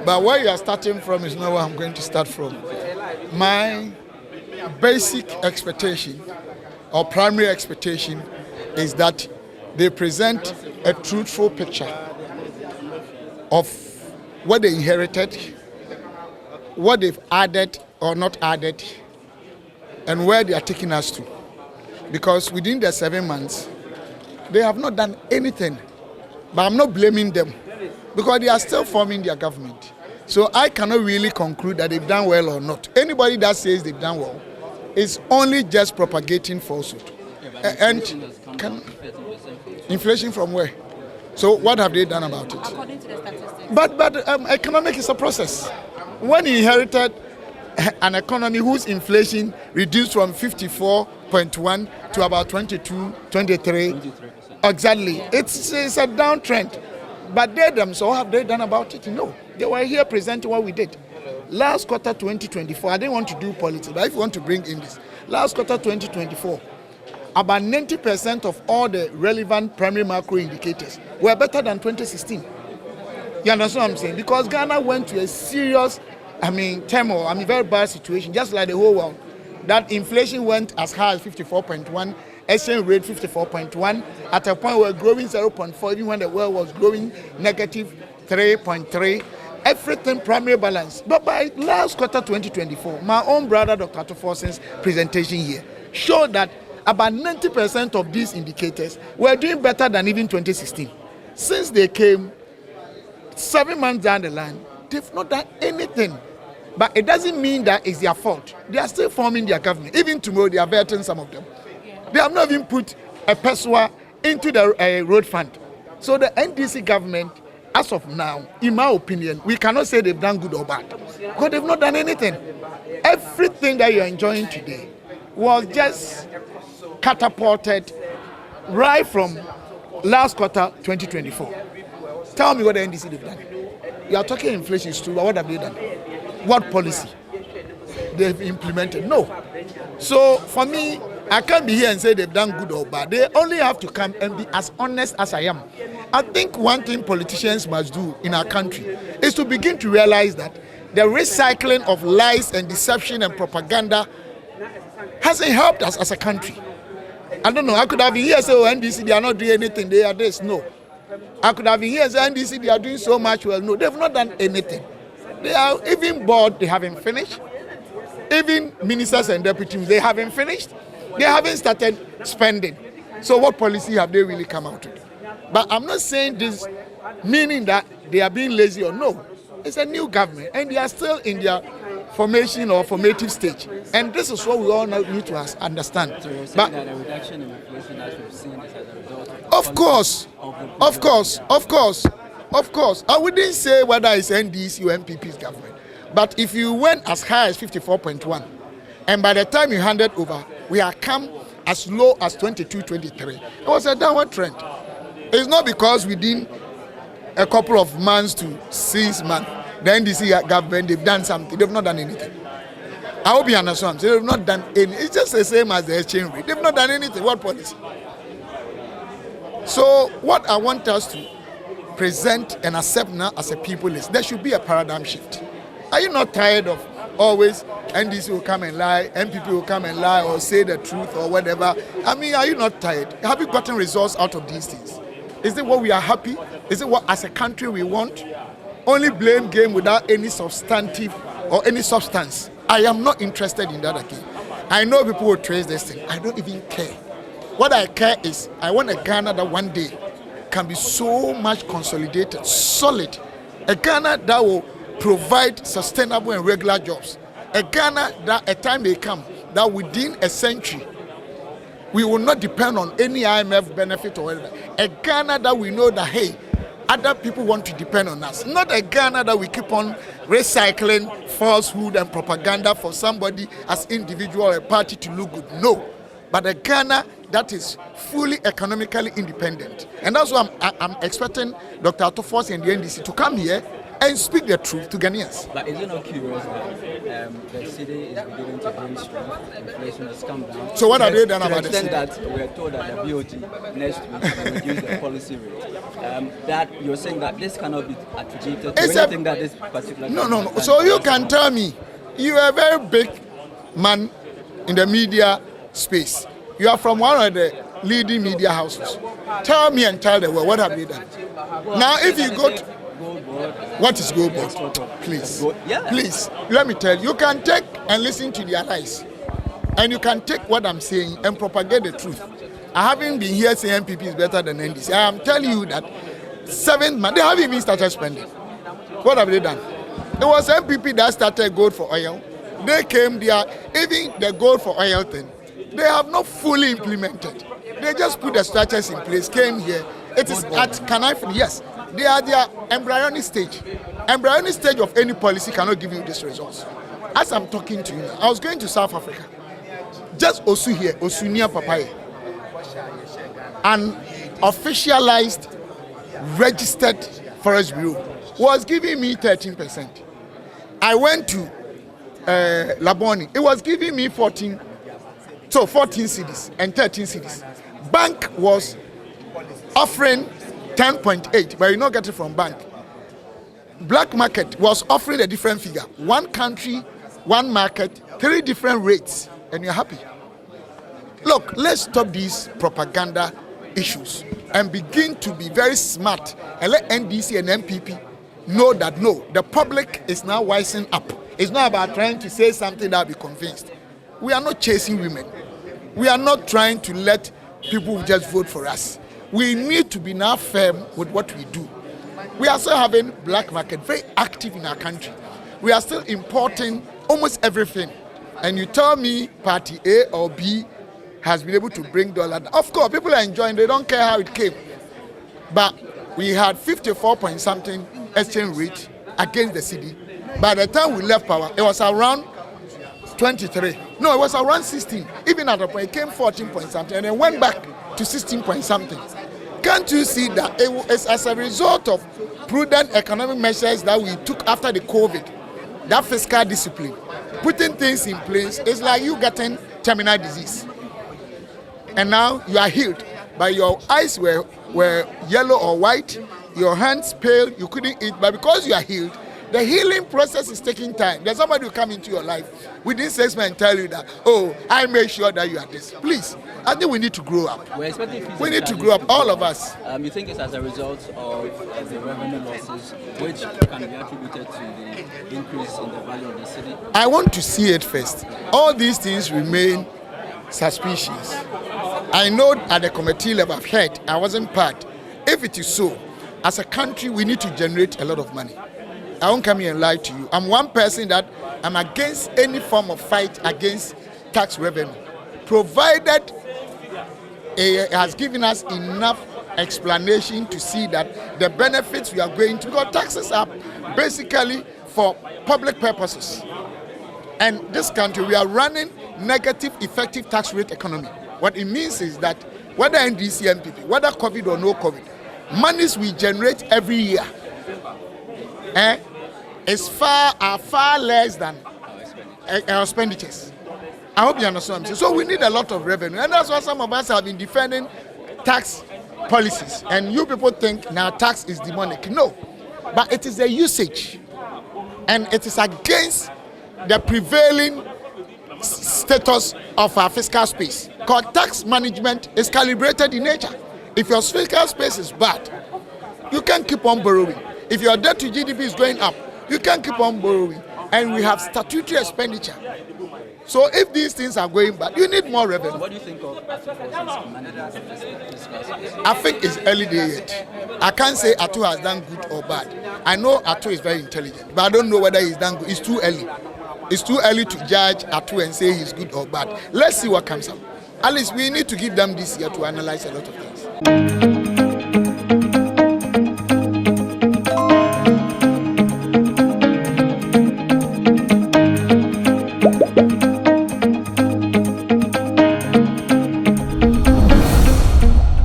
But where you are starting from is not where I'm going to start from. My basic expectation or primary expectation is that they present a truthful picture of what they inherited, what they've added or not added, and where they are taking us to. Because within the 7 months, they have not done anything. But I'm not blaming them because they are still forming their government. So I cannot really conclude that they've done well or not. Anybody that says they've done well is only just propagating falsehood. And inflation from where? So what have they done about it? According to the statistics. But economic is a process. When you inherited an economy whose inflation reduced from 54.1 to about 22, 23, exactly, it's a downtrend. But they themselves, have they done about it? No. They were here presenting what we did. Last quarter 2024, I didn't want to do politics, but if you want to bring in this, last quarter 2024, about 90% of all the relevant primary macro indicators were better than 2016. You understand what I'm saying? Because Ghana went to a serious, turmoil, very bad situation, just like the whole world. That inflation went as high as 54.1, exchange rate 54.1, at a point we were growing 0.4, even when the world was growing negative 3.3. Everything primary balance. But by last quarter 2024, my own brother, Dr. Atoforsen's presentation here, showed that about 90% of these indicators were doing better than even 2016. Since they came 7 months down the line, they've not done anything. But it doesn't mean that it's their fault. They are still forming their government. Even tomorrow, they are vetting some of them. They have not even put a peswa into the road fund. So the NDC government, as of now, in my opinion, we cannot say they've done good or bad. Because they've not done anything. Everything that you're enjoying today was just catapulted right from last quarter 2024. Tell me what the NDC they've done. You are talking inflation is true, but what have they done? What policy they've implemented? No. So for me, I can't be here and say they've done good or bad. They only have to come and be as honest as I am. I think one thing politicians must do in our country is to begin to realize that the recycling of lies and deception and propaganda hasn't helped us as a country. I don't know, I could have been here and say, oh, NDC, they are not doing anything, they are this. No. I could have been here and say, NDC, they are doing so much well. No, they've not done anything. They are even board, they haven't finished. Even ministers and deputies, they haven't finished. They haven't started spending. So what policy have they really come out with? But I'm not saying this meaning that they are being lazy or no. It's a new government and they are still in their formation or formative stage. And this is what we all need to understand. So you're saying that a reduction in inflation as we've seen is as a result of course. I wouldn't say whether it's NDC or NPP's government. But if you went as high as 54.1, and by the time you handed over, we are come as low as 22, 23. It was a downward trend. It's not because within a couple of months to 6 months, the NDC government, they've done something. They've not done anything. I hope you understand. They've not done anything. It's just the same as the exchange rate. They've not done anything. What policy? So what I want us to present and accept now as a people is there should be a paradigm shift. Are you not tired of always NDC will come and lie, MPP will come and lie or say the truth or whatever? Are you not tired? Have you gotten results out of these things? Is it what we are happy? Is it what as a country we want? Only blame game without any substantive or any substance. I am not interested in that again. I know people will trace this thing. I don't even care. What I care is I want a Ghana that one day can be so much consolidated, solid. A Ghana that will provide sustainable and regular jobs. A Ghana that a time may come that within a century we will not depend on any IMF benefit or whatever. A Ghana that we know that, hey, other people want to depend on us. Not a Ghana that we keep on recycling falsehood and propaganda for somebody as individual or a party to look good. No. But a Ghana that is fully economically independent. And that's why I'm expecting Dr. Atofos and the NDC to come here and speak the truth to Ghanaians. But is it not curious that the city is beginning to gain strength, inflation has come down? So what have they done about the this? To the extent that we are told that the BOT next week will reduce the policy rate. That you're saying that this cannot be attributed to anything that this particular... No. So you can tell me, you are a very big man in the media space. You are from one of the leading media houses. Tell me and tell the world, what have you done? Well, now, if you go to... What is Gold Board? Please. Please, let me tell you, you can take and listen to their lies. And you can take what I'm saying and propagate the truth. I haven't been here saying MPP is better than NDC. I am telling you that 7 months, they haven't even started spending. What have they done? It was MPP that started gold for oil. They came there, even the gold for oil thing, they have not fully implemented. They just put the structures in place, came here. It is yes. They are their embryonic stage. Embryonic stage of any policy cannot give you these results. As I'm talking to you now, I was going to South Africa. Just Osu here, Osu near Papaye. An officialized, registered forest bureau was giving me 13%. I went to Laboni. It was giving me 14 cedis and 13 cedis. Bank was offering 10.8, but you not get it from bank. Black market was offering a different figure. One country, one market, 3 different rates, and you're happy. Look, let's stop these propaganda issues and begin to be very smart and let NDC and MPP know that no, the public is now wising up. It's not about trying to say something that will be convinced. We are not chasing women. We are not trying to let people just vote for us. We need to be now firm with what we do. We are still having black market very active in our country. We are still importing almost everything. And you tell me party A or B has been able to bring dollar. Of course, people are enjoying, they don't care how it came. But we had 54 point something exchange rate against the cedi. By the time we left power, it was around 23. No, it was around 16. Even at the point, it came 14 point something and then went back to 16 point something. Can't you see that it was as a result of prudent economic measures that we took after the COVID, that fiscal discipline, putting things in place, it's like you getting terminal disease. And now you are healed, but your eyes were yellow or white, your hands pale, you couldn't eat, but because you are healed, the healing process is taking time. There's somebody who come into your life within 6 months and tell you that, oh, I make sure that you are this. Please, I think we need to grow up. We need to grow up, all of us. You think it's as a result of the revenue losses, which can be attributed to the increase in the value of the city? I want to see it first. All these things remain suspicious. I know at the committee level, I've heard, I wasn't part. If it is so, as a country, we need to generate a lot of money. I won't come here and lie to you. I'm one person that I'm against any form of fight against tax revenue, provided it has given us enough explanation to see that the benefits we are going to, because taxes are basically for public purposes. And this country, we are running negative effective tax rate economy. What it means is that whether NDC, MPP, whether COVID or no COVID, monies we generate every year is far less than our expenditures. I hope you understand what I'm saying. So we need a lot of revenue, and that's why some of us have been defending tax policies. And you people think now tax is demonic. No, but it is a usage, and it is against the prevailing status of our fiscal space. Because tax management is calibrated in nature. If your fiscal space is bad, you can't keep on borrowing. If your debt to GDP is going up, you can't keep on borrowing. And we have statutory expenditure. So if these things are going bad, you need more revenue. What do you think of management of fiscal space? I think it's early day yet. I can't say Atu has done good or bad. I know Atu is very intelligent, but I don't know whether he's done good. It's too early. It's too early to judge Atu and say he's good or bad. Let's see what comes up. At least we need to give them this year to analyze a lot of things.